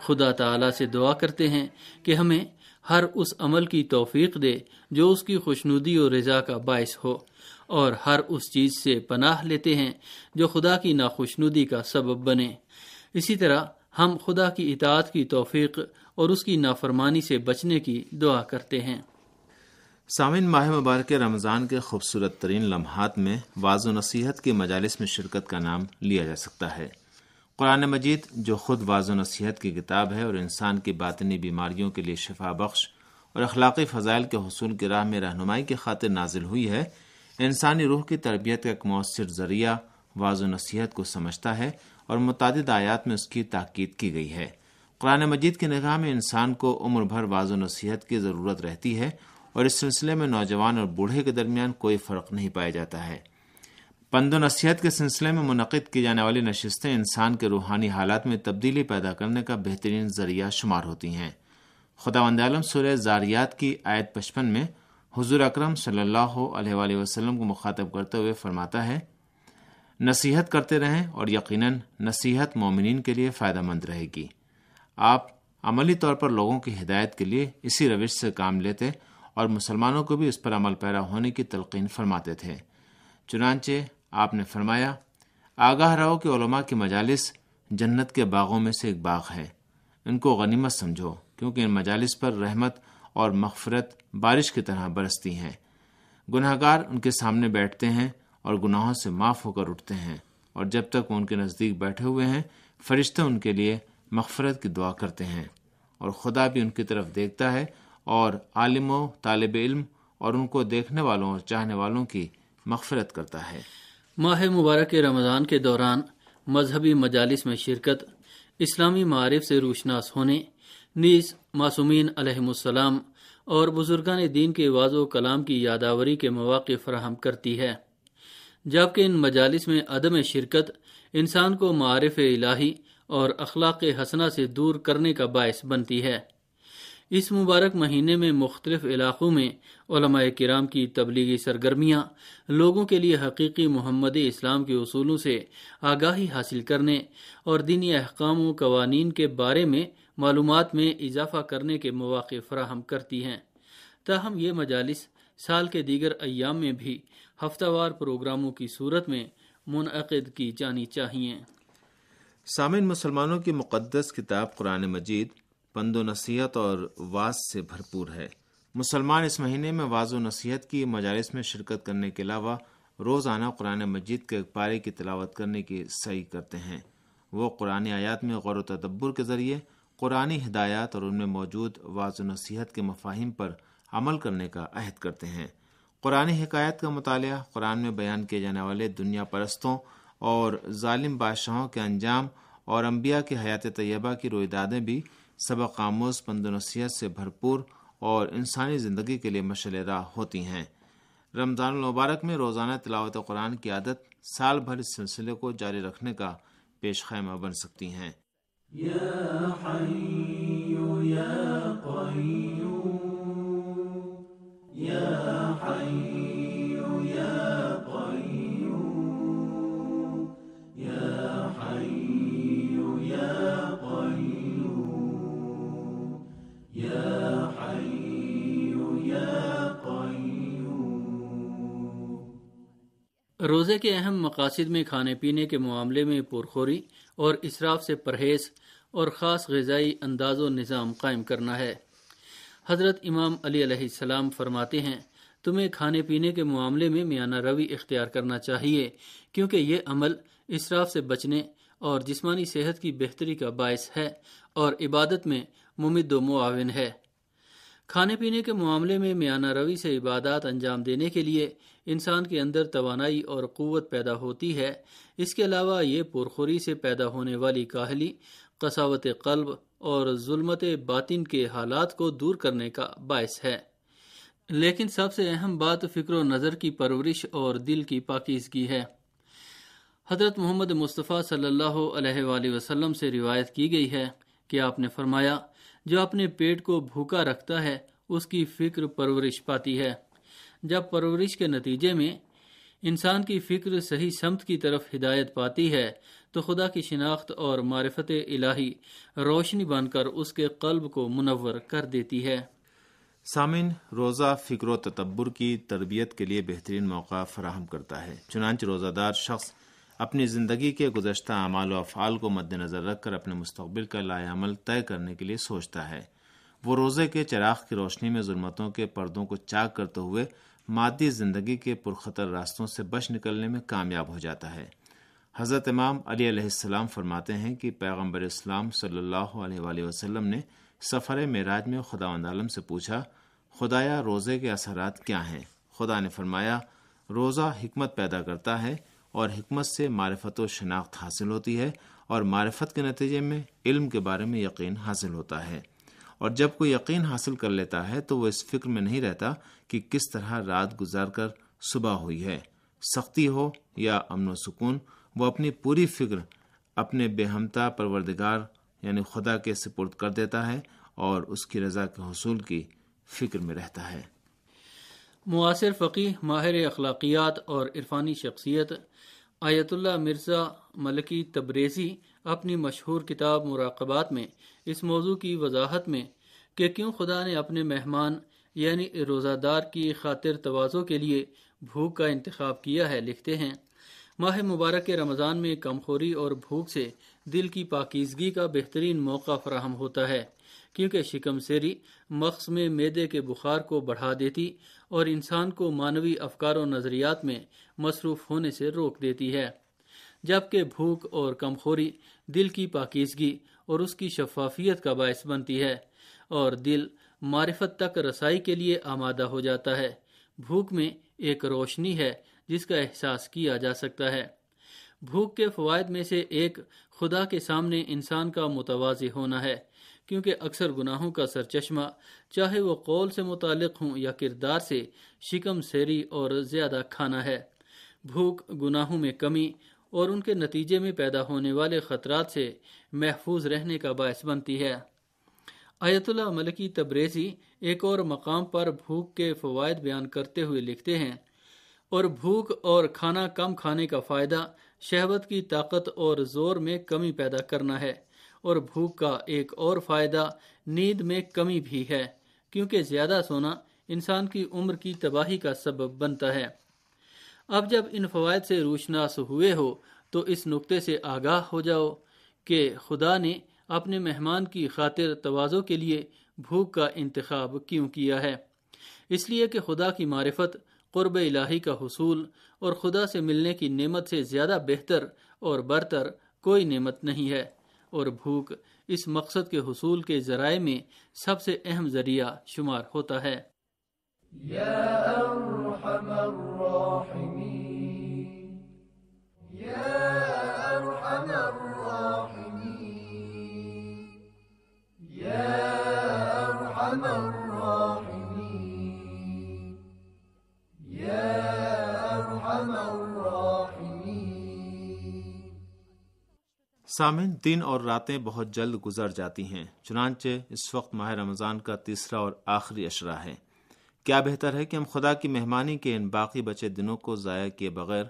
خدا تعالی سے دعا کرتے ہیں کہ ہمیں ہر اس عمل کی توفیق دے جو اس کی خوشنودی اور رضا کا باعث ہو، اور ہر اس چیز سے پناہ لیتے ہیں جو خدا کی ناخوشنودی کا سبب بنے۔ اسی طرح ہم خدا کی اطاعت کی توفیق اور اس کی نافرمانی سے بچنے کی دعا کرتے ہیں۔ سامعین، ماہ مبارک رمضان کے خوبصورت ترین لمحات میں وعظ و نصیحت کی مجالس میں شرکت کا نام لیا جا سکتا ہے۔ قرآن مجید جو خود وعظ و نصیحت کی کتاب ہے اور انسان کی باطنی بیماریوں کے لیے شفا بخش اور اخلاقی فضائل کے حصول کی راہ میں رہنمائی کی خاطر نازل ہوئی ہے، انسانی روح کی تربیت کا ایک مؤثر ذریعہ وعظ و نصیحت کو سمجھتا ہے اور متعدد آیات میں اس کی تاکید کی گئی ہے۔ قرآن مجید کی نگاہ میں انسان کو عمر بھر وعظ و نصیحت کی ضرورت رہتی ہے، اور اس سلسلے میں نوجوان اور بوڑھے کے درمیان کوئی فرق نہیں پایا جاتا ہے۔ پند و نصیحت کے سلسلے میں منعقد کی جانے والی نشستیں انسان کے روحانی حالات میں تبدیلی پیدا کرنے کا بہترین ذریعہ شمار ہوتی ہیں۔ خداوند عالم سورہ زاریات کی آیت 55 میں حضور اکرم صلی اللہ علیہ وآلہ وسلم کو مخاطب کرتے ہوئے فرماتا ہے، نصیحت کرتے رہیں اور یقیناً نصیحت مومنین کے لیے فائدہ مند رہے گی۔ آپ عملی طور پر لوگوں کی ہدایت کے لیے اسی روش سے کام لیتے اور مسلمانوں کو بھی اس پر عمل پیرا ہونے کی تلقین فرماتے تھے۔ چنانچہ آپ نے فرمایا، آگاہ رہو کہ علماء کی مجالس جنت کے باغوں میں سے ایک باغ ہے، ان کو غنیمت سمجھو، کیونکہ ان مجالس پر رحمت اور مغفرت بارش کی طرح برستی ہیں۔ گناہگار ان کے سامنے بیٹھتے ہیں اور گناہوں سے معاف ہو کر اٹھتے ہیں، اور جب تک وہ ان کے نزدیک بیٹھے ہوئے ہیں فرشتے ان کے لیے مغفرت کی دعا کرتے ہیں، اور خدا بھی ان کی طرف دیکھتا ہے اور عالم و طالب علم اور ان کو دیکھنے والوں اور چاہنے والوں کی مغفرت کرتا ہے۔ ماہ مبارک رمضان کے دوران مذہبی مجالس میں شرکت، اسلامی معارف سے روشناس ہونے، نیز معصومین علیہم السلام اور بزرگان دین کے وعظ و کلام کی یادآوری کے مواقع فراہم کرتی ہے، جبکہ ان مجالس میں عدم شرکت انسان کو معارف الہی اور اخلاق حسنہ سے دور کرنے کا باعث بنتی ہے۔ اس مبارک مہینے میں مختلف علاقوں میں علماء کرام کی تبلیغی سرگرمیاں لوگوں کے لیے حقیقی محمدی اسلام کے اصولوں سے آگاہی حاصل کرنے اور دینی احکام و قوانین کے بارے میں معلومات میں اضافہ کرنے کے مواقع فراہم کرتی ہیں۔ تاہم یہ مجالس سال کے دیگر ایام میں بھی ہفتہ وار پروگراموں کی صورت میں منعقد کی جانی چاہیے۔ سامعین، مسلمانوں کی مقدس کتاب قرآن مجید پند و نصیحت اور وعظ سے بھرپور ہے۔ مسلمان اس مہینے میں وعظ و نصیحت کی مجالس میں شرکت کرنے کے علاوہ روزانہ قرآن مجید کے ایک پارے کی تلاوت کرنے کی سعی کرتے ہیں۔ وہ قرآن آیات میں غور و تدبر کے ذریعے قرآنی ہدایات اور ان میں موجود وعظ و نصیحت کے مفاہیم پر عمل کرنے کا عہد کرتے ہیں۔ قرآنی حکایت کا مطالعہ، قرآن میں بیان کیے جانے والے دنیا پرستوں اور ظالم بادشاہوں کے انجام اور انبیاء کی حیات طیبہ کی رویدادیں بھی سبق آموز پند و نصیحت سے بھرپور اور انسانی زندگی کے لیے مشعل راہ ہوتی ہیں۔ رمضان المبارک میں روزانہ تلاوت قرآن کی عادت سال بھر اس سلسلے کو جاری رکھنے کا پیش خیمہ بن سکتی ہیں۔ یا حی یا قیوم، یا حی یا قیوم، یا حی یا قیوم، یا حی یا قیوم۔ روزے کے اہم مقاصد میں کھانے پینے کے معاملے میں پرخوری اور اسراف سے پرہیز اور خاص غذائی انداز و نظام قائم کرنا ہے۔ حضرت امام علی علیہ السلام فرماتے ہیں، تمہیں کھانے پینے کے معاملے میں میانہ روی اختیار کرنا چاہیے، کیونکہ یہ عمل اسراف سے بچنے اور جسمانی صحت کی بہتری کا باعث ہے اور عبادت میں ممد و معاون ہے۔ کھانے پینے کے معاملے میں میانہ روی سے عبادات انجام دینے کے لیے انسان کے اندر توانائی اور قوت پیدا ہوتی ہے۔ اس کے علاوہ یہ پرخوری سے پیدا ہونے والی کاہلی، قساوت قلب اور ظلمت باطن کے حالات کو دور کرنے کا باعث ہے۔ لیکن سب سے اہم بات فکر و نظر کی پرورش اور دل کی پاکیزگی ہے۔ حضرت محمد مصطفیٰ صلی اللہ علیہ وآلہ وسلم سے روایت کی گئی ہے کہ آپ نے فرمایا، جو اپنے پیٹ کو بھوکا رکھتا ہے اس کی فکر پرورش پاتی ہے۔ جب پرورش کے نتیجے میں انسان کی فکر صحیح سمت کی طرف ہدایت پاتی ہے تو خدا کی شناخت اور معرفت الہی روشنی بن کر اس کے قلب کو منور کر دیتی ہے۔ سامعین، روزہ فکر و تدبر کی تربیت کے لیے بہترین موقع فراہم کرتا ہے۔ چنانچہ روزہ دار شخص اپنی زندگی کے گزشتہ اعمال و افعال کو مد نظر رکھ کر اپنے مستقبل کا لائحہ عمل طے کرنے کے لیے سوچتا ہے۔ وہ روزے کے چراغ کی روشنی میں ظلمتوں کے پردوں کو چاک کرتے ہوئے مادی زندگی کے پرخطر راستوں سے بچ نکلنے میں کامیاب ہو جاتا ہے۔ حضرت امام علی علیہ السلام فرماتے ہیں کہ پیغمبر اسلام صلی اللہ علیہ وآلہ وسلم نے سفر معراج میں خداوند عالم سے پوچھا، خدایا روزے کے اثرات کیا ہیں؟ خدا نے فرمایا، روزہ حکمت پیدا کرتا ہے اور حکمت سے معرفت و شناخت حاصل ہوتی ہے اور معرفت کے نتیجے میں علم کے بارے میں یقین حاصل ہوتا ہے، اور جب کوئی یقین حاصل کر لیتا ہے تو وہ اس فکر میں نہیں رہتا کہ کس طرح رات گزار کر صبح ہوئی ہے، سختی ہو یا امن و سکون، وہ اپنی پوری فکر اپنے بے ہمتا پروردگار یعنی خدا کے سپرد کر دیتا ہے اور اس کی رضا کے حصول کی فکر میں رہتا ہے۔ معاصر فقیہ، ماہر اخلاقیات اور عرفانی شخصیت آیت اللہ مرزا ملکی تبریزی اپنی مشہور کتاب مراقبات میں اس موضوع کی وضاحت میں کہ کیوں خدا نے اپنے مہمان یعنی روزہ دار کی خاطر تواضع کے لیے بھوک کا انتخاب کیا ہے لکھتے ہیں، ماہ مبارک رمضان میں کمخوری اور بھوک سے دل کی پاکیزگی کا بہترین موقع فراہم ہوتا ہے، کیونکہ شکم سیری مغز میں معدے کے بخار کو بڑھا دیتی اور انسان کو مانوی افکار و نظریات میں مصروف ہونے سے روک دیتی ہے، جبکہ بھوک اور کمخوری دل کی پاکیزگی اور اس کی شفافیت کا باعث بنتی ہے اور دل معرفت تک رسائی کے لیے آمادہ ہو جاتا ہے۔ بھوک میں ایک روشنی ہے جس کا احساس کیا جا سکتا ہے۔ بھوک کے فوائد میں سے ایک خدا کے سامنے انسان کا متواضع ہونا ہے، کیونکہ اکثر گناہوں کا سرچشمہ چاہے وہ قول سے متعلق ہوں یا کردار سے شکم سیری اور زیادہ کھانا ہے۔ بھوک گناہوں میں کمی اور ان کے نتیجے میں پیدا ہونے والے خطرات سے محفوظ رہنے کا باعث بنتی ہے۔ آیت اللہ ملکی تبریزی ایک اور مقام پر بھوک کے فوائد بیان کرتے ہوئے لکھتے ہیں، اور بھوک اور کھانا کم کھانے کا فائدہ شہوت کی طاقت اور زور میں کمی پیدا کرنا ہے، اور بھوک کا ایک اور فائدہ نیند میں کمی بھی ہے، کیونکہ زیادہ سونا انسان کی عمر کی تباہی کا سبب بنتا ہے۔ اب جب ان فوائد سے روشناس ہوئے ہو تو اس نقطے سے آگاہ ہو جاؤ کہ خدا نے اپنے مہمان کی خاطر تواضع کے لیے بھوک کا انتخاب کیوں کیا ہے۔ اس لیے کہ خدا کی معرفت، قرب الہی کا حصول اور خدا سے ملنے کی نعمت سے زیادہ بہتر اور برتر کوئی نعمت نہیں ہے، اور بھوک اس مقصد کے حصول کے ذرائع میں سب سے اہم ذریعہ شمار ہوتا ہے۔ یا ارحم الراحمین، یا ارحم الراحمین، یا ارحم الراحمین، یا ارحم الراحمین۔ سامعین، دن اور راتیں بہت جلد گزر جاتی ہیں، چنانچہ اس وقت ماہ رمضان کا تیسرا اور آخری عشرہ ہے۔ کیا بہتر ہے کہ ہم خدا کی مہمانی کے ان باقی بچے دنوں کو ضائع کیے بغیر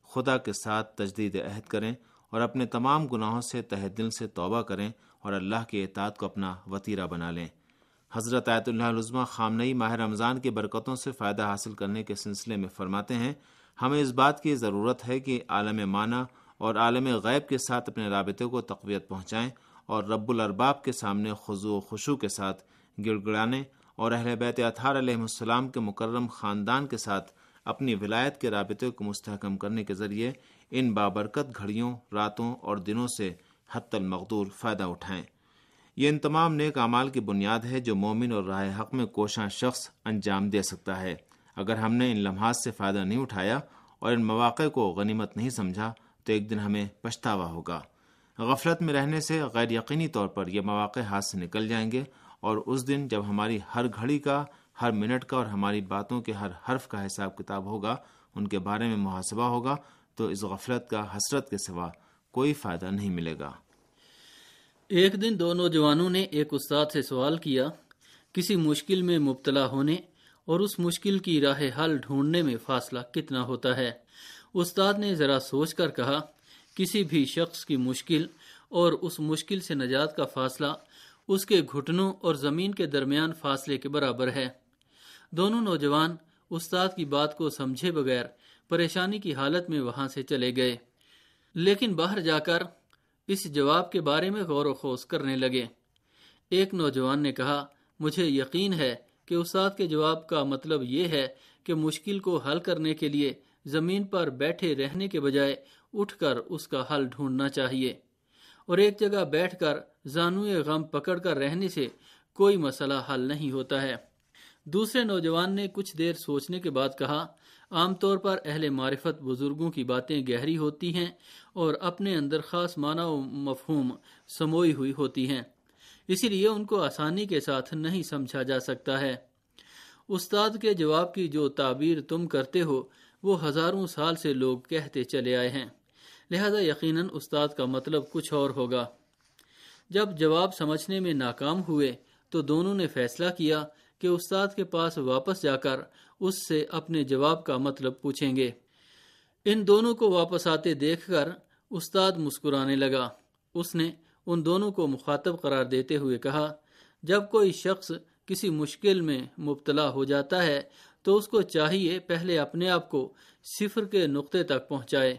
خدا کے ساتھ تجدید عہد کریں اور اپنے تمام گناہوں سے تہ دل سے توبہ کریں اور اللہ کی اطاعت کو اپنا وتیرہ بنا لیں۔ حضرت آیت اللہ العظمیٰ خامنئی ماہ رمضان کی برکتوں سے فائدہ حاصل کرنے کے سلسلے میں فرماتے ہیں، ہمیں اس بات کی ضرورت ہے کہ عالم معنی اور عالم غیب کے ساتھ اپنے رابطے کو تقویت پہنچائیں اور رب الارباب کے سامنے خضوع و خشوع کے ساتھ گڑ گڑانے اور اہل بیت اطہار علیہ السلام کے مکرم خاندان کے ساتھ اپنی ولایت کے رابطے کو مستحکم کرنے کے ذریعے ان بابرکت گھڑیوں، راتوں اور دنوں سے حتی المقدور فائدہ اٹھائیں۔ یہ ان تمام نیک اعمال کی بنیاد ہے جو مومن اور راہ حق میں کوشاں شخص انجام دے سکتا ہے۔ اگر ہم نے ان لمحات سے فائدہ نہیں اٹھایا اور ان مواقع کو غنیمت نہیں سمجھا تو ایک دن ہمیں پچھتاوا ہوگا۔ غفلت میں رہنے سے غیر یقینی طور پر یہ مواقع ہاتھ سے نکل جائیں گے، اور اس دن جب ہماری ہر گھڑی کا، ہر منٹ کا اور ہماری باتوں کے ہر حرف کا حساب کتاب ہوگا، ان کے بارے میں محاسبہ ہوگا، تو اس غفلت کا حسرت کے سوا کوئی فائدہ نہیں ملے گا۔ ایک دن دو نوجوانوں نے ایک استاد سے سوال کیا، کسی مشکل میں مبتلا ہونے اور اس مشکل کی راہ حل ڈھونڈنے میں فاصلہ کتنا ہوتا ہے۔ استاد نے ذرا سوچ کر کہا، کسی بھی شخص کی مشکل اور اس مشکل سے نجات کا فاصلہ اس کے گھٹنوں اور زمین کے درمیان فاصلے کے برابر ہے۔ دونوں نوجوان استاد کی بات کو سمجھے بغیر پریشانی کی حالت میں وہاں سے چلے گئے، لیکن باہر جا کر اس جواب کے بارے میں غور و خوض کرنے لگے۔ ایک نوجوان نے کہا، مجھے یقین ہے کہ استاد کے جواب کا مطلب یہ ہے کہ مشکل کو حل کرنے کے لیے زمین پر بیٹھے رہنے کے بجائے اٹھ کر اس کا حل ڈھونڈنا چاہیے، اور ایک جگہ بیٹھ کر زانوئے غم پکڑ کر رہنے سے کوئی مسئلہ حل نہیں ہوتا ہے۔ دوسرے نوجوان نے کچھ دیر سوچنے کے بعد کہا، عام طور پر اہل معرفت بزرگوں کی باتیں گہری ہوتی ہیں اور اپنے اندر خاص معنی و مفہوم سموئی ہوئی ہوتی ہیں، اسی لیے ان کو آسانی کے ساتھ نہیں سمجھا جا سکتا ہے۔ استاد کے جواب کی جو تعبیر تم کرتے ہو وہ ہزاروں سال سے لوگ کہتے چلے آئے ہیں، لہذا یقیناً استاد کا مطلب کچھ اور ہوگا۔ جب جواب سمجھنے میں ناکام ہوئے تو دونوں نے فیصلہ کیا کہ استاد کے پاس واپس جا کر اس سے اپنے جواب کا مطلب پوچھیں گے۔ ان دونوں کو واپس آتے دیکھ کر استاد مسکرانے لگا۔ اس نے ان دونوں کو مخاطب قرار دیتے ہوئے کہا، جب کوئی شخص کسی مشکل میں مبتلا ہو جاتا ہے تو اس کو چاہیے پہلے اپنے آپ کو صفر کے نقطے تک پہنچائے۔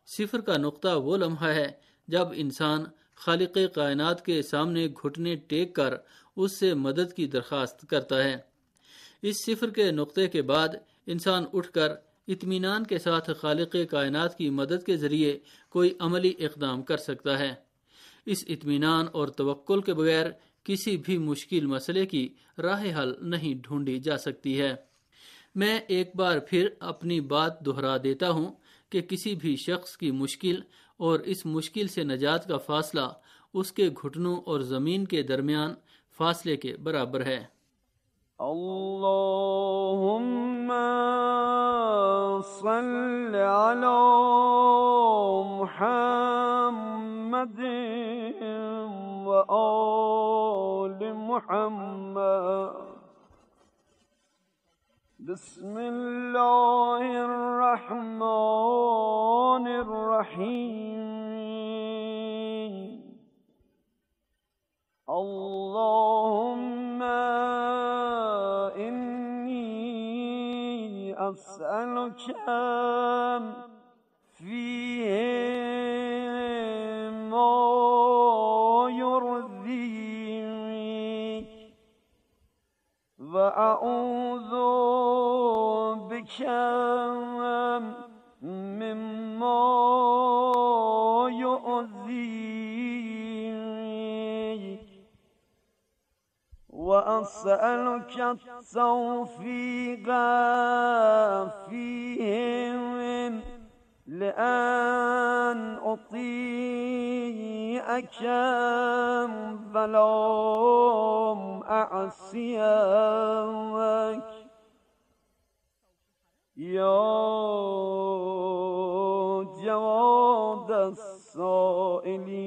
صفر کا نقطہ وہ لمحہ ہے جب انسان خالق کائنات کے سامنے گھٹنے ٹیک کر اس سے مدد کی درخواست کرتا ہے۔ اس صفر کے نقطے کے بعد انسان اٹھ کر اطمینان کے ساتھ خالق کائنات کی مدد کے ذریعے کوئی عملی اقدام کر سکتا ہے۔ اس اطمینان اور توکل کے بغیر کسی بھی مشکل مسئلے کی راہ حل نہیں ڈھونڈی جا سکتی ہے۔ میں ایک بار پھر اپنی بات دہرا دیتا ہوں کہ کسی بھی شخص کی مشکل اور اس مشکل سے نجات کا فاصلہ اس کے گھٹنوں اور زمین کے درمیان فاصلے کے برابر ہے۔ اللہم صل علی محمد و آل محمد۔ بسم اللہ الرحمن الرحیم۔ اللہم انی اسألک فیہ ما یرضیک وأعوذ بک مما یؤذیک وأسألك التوفيق فيهم لأن أطيعك ولم أعصيك يا جواد السائلين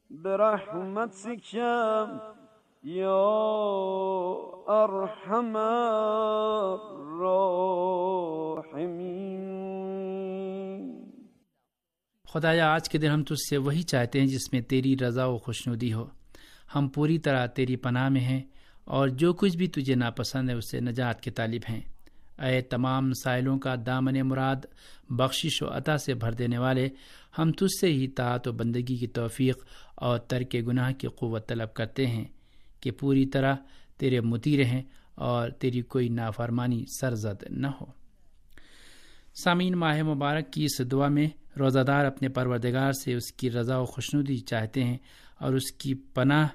برحمتك یا ارحم الراحمین۔ خدایا آج کے دن ہم تجھ سے وہی چاہتے ہیں جس میں تیری رضا و خوشنودی ہو۔ ہم پوری طرح تیری پناہ میں ہیں اور جو کچھ بھی تجھے ناپسند ہے اس سے نجات کے طالب ہیں۔ اے تمام سائلوں کا دامن مراد بخشش و عطا سے بھر دینے والے، ہم تجھ سے ہی طاعت و بندگی کی توفیق اور ترک گناہ کی قوت طلب کرتے ہیں کہ پوری طرح تیرے مطیع رہیں اور تیری کوئی نافرمانی سرزد نہ ہو۔ سامعین، ماہ مبارک کی اس دعا میں روزہ دار اپنے پروردگار سے اس کی رضا و خوشنودی چاہتے ہیں اور اس کی پناہ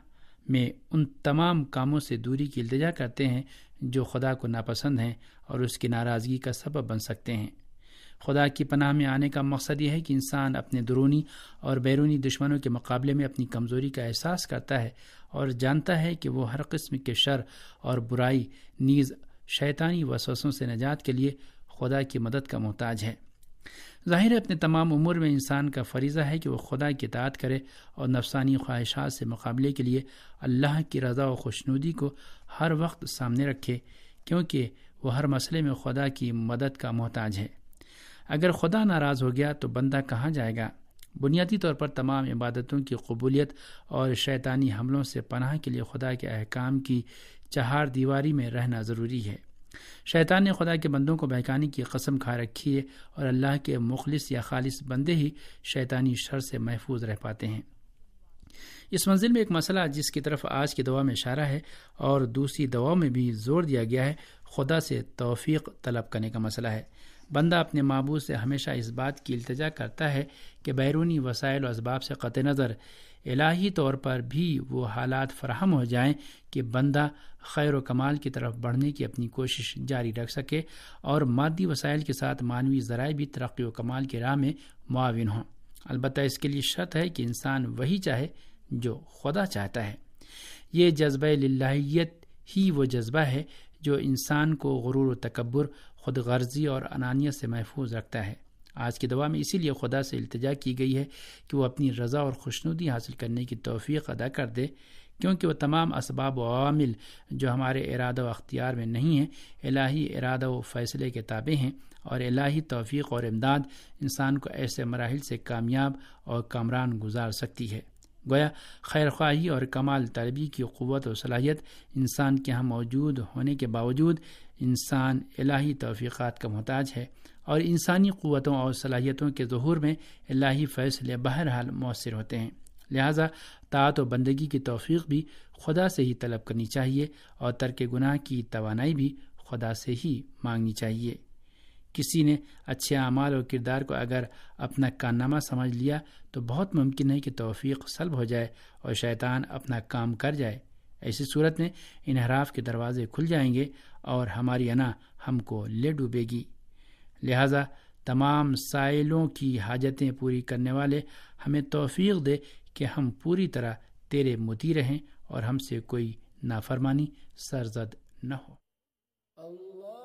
میں ان تمام کاموں سے دوری کی التجا کرتے ہیں جو خدا کو ناپسند ہیں اور اس کی ناراضگی کا سبب بن سکتے ہیں۔ خدا کی پناہ میں آنے کا مقصد یہ ہے کہ انسان اپنے درونی اور بیرونی دشمنوں کے مقابلے میں اپنی کمزوری کا احساس کرتا ہے اور جانتا ہے کہ وہ ہر قسم کے شر اور برائی نیز شیطانی وسوسوں سے نجات کے لیے خدا کی مدد کا محتاج ہے۔ ظاہر ہے اپنے تمام امور میں انسان کا فریضہ ہے کہ وہ خدا کی اطاعت کرے اور نفسانی خواہشات سے مقابلے کے لیے اللہ کی رضا و خوشنودی کو ہر وقت سامنے رکھے، کیونکہ وہ ہر مسئلے میں خدا کی مدد کا محتاج ہے۔ اگر خدا ناراض ہو گیا تو بندہ کہاں جائے گا؟ بنیادی طور پر تمام عبادتوں کی قبولیت اور شیطانی حملوں سے پناہ کے لیے خدا کے احکام کی چہار دیواری میں رہنا ضروری ہے۔ شیطان نے خدا کے بندوں کو بہکانے کی قسم کھا رکھی ہے، اور اللہ کے مخلص یا خالص بندے ہی شیطانی شر سے محفوظ رہ پاتے ہیں۔ اس منزل میں ایک مسئلہ جس کی طرف آج کی دعا میں اشارہ ہے اور دوسری دعا میں بھی زور دیا گیا ہے، خدا سے توفیق طلب کرنے کا مسئلہ ہے۔ بندہ اپنے معبود سے ہمیشہ اس بات کی التجا کرتا ہے کہ بیرونی وسائل و اسباب سے قطع نظر الہی طور پر بھی وہ حالات فراہم ہو جائیں کہ بندہ خیر و کمال کی طرف بڑھنے کی اپنی کوشش جاری رکھ سکے، اور مادی وسائل کے ساتھ معنوی ذرائع بھی ترقی و کمال کی راہ میں معاون ہوں۔ البتہ اس کے لیے شرط ہے کہ انسان وہی چاہے جو خدا چاہتا ہے۔ یہ جذبہ للہیت ہی وہ جذبہ ہے جو انسان کو غرور و تکبر، خود غرضی اور انانیت سے محفوظ رکھتا ہے۔ آج کی دعا میں اسی لیے خدا سے التجا کی گئی ہے کہ وہ اپنی رضا اور خوشنودی حاصل کرنے کی توفیق عطا کر دے، کیونکہ وہ تمام اسباب و عوامل جو ہمارے ارادہ و اختیار میں نہیں ہیں، الہی ارادہ و فیصلے کے تابع ہیں، اور الہی توفیق اور امداد انسان کو ایسے مراحل سے کامیاب اور کامران گزار سکتی ہے۔ گویا خیر خواہی اور کمال طلبی کی قوت و صلاحیت انسان کے ہاں موجود ہونے کے باوجود انسان الہی توفیقات کا محتاج ہے، اور انسانی قوتوں اور صلاحیتوں کے ظہور میں الہی فیصلے بہرحال مؤثر ہوتے ہیں۔ لہٰذا طاعت و بندگی کی توفیق بھی خدا سے ہی طلب کرنی چاہیے، اور ترک گناہ کی توانائی بھی خدا سے ہی مانگنی چاہیے۔ کسی نے اچھے اعمال اور کردار کو اگر اپنا کارنامہ سمجھ لیا تو بہت ممکن ہے کہ توفیق سلب ہو جائے اور شیطان اپنا کام کر جائے۔ ایسی صورت میں انحراف کے دروازے کھل جائیں گے اور ہماری انا ہم کو لے ڈوبے گی۔ لہذا تمام سائلوں کی حاجتیں پوری کرنے والے ہمیں توفیق دے کہ ہم پوری طرح تیرے مطیع رہیں اور ہم سے کوئی نافرمانی سرزد نہ ہو۔ اللہ